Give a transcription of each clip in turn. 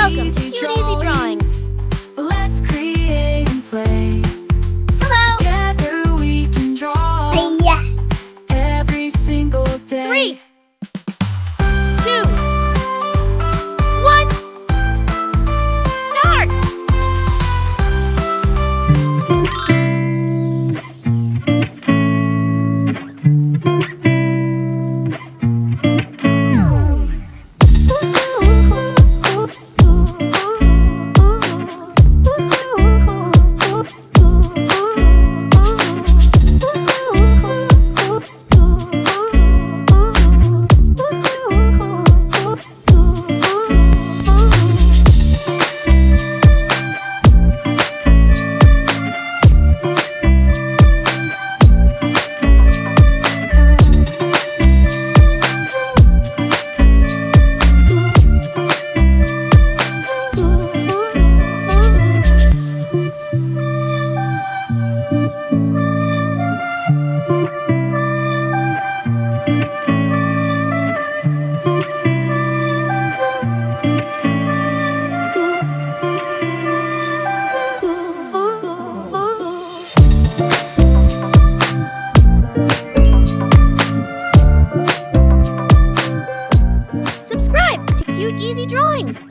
Welcome to Cute Easy Drawings. Let's create and play. Hello. Together we can draw. Yeah. Every single day. 3, 2, 1. Start. Subscribe to Cute Easy Drawings.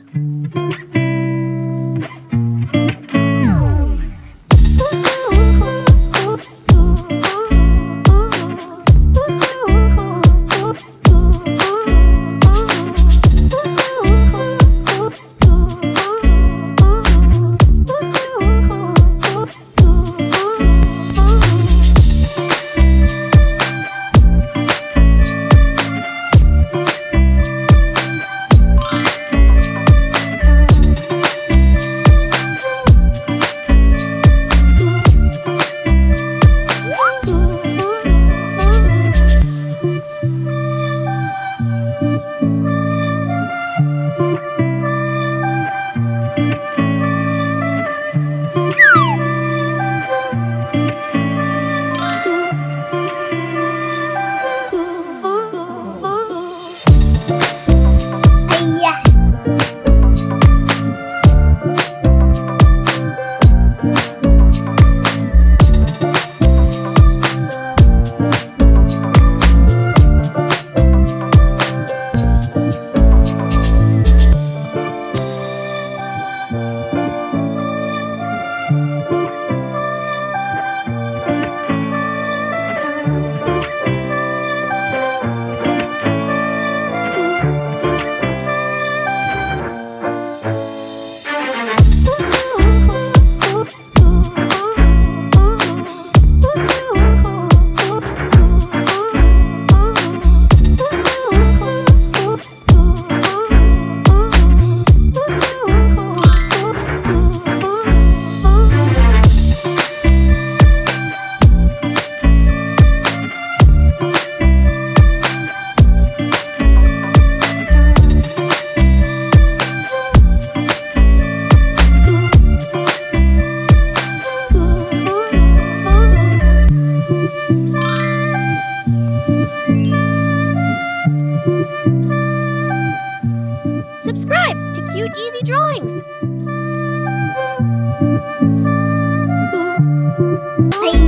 Subscribe to Cute Easy Drawings.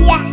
Yeah.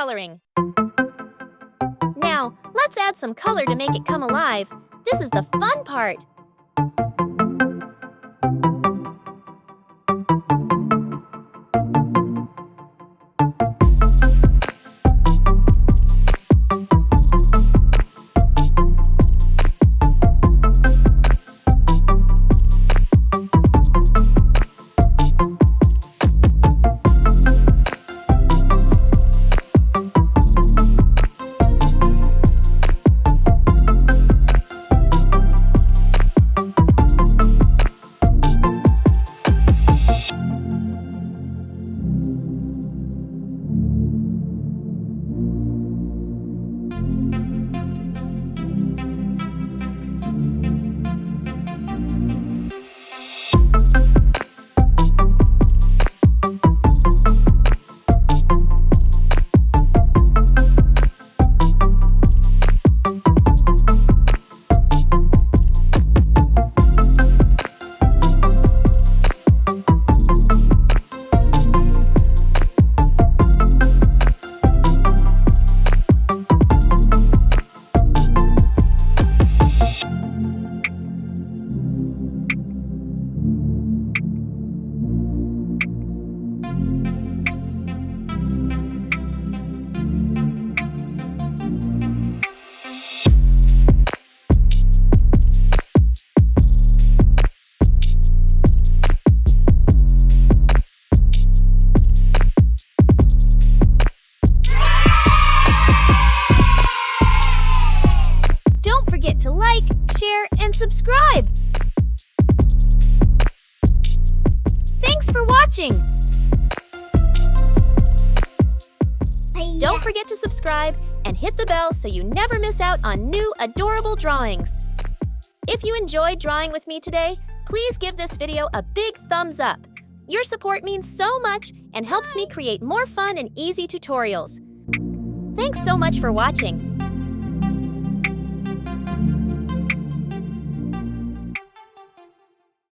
coloring. Now, let's add some color to make it come alive. This is the fun part. To like, share, and subscribe. Thanks for watching. Don't forget to subscribe and hit the bell so you never miss out on new adorable drawings. If you enjoyed drawing with me today, please give this video a big thumbs up. Your support means so much and helps me create more fun and easy tutorials. Thanks so much for watching.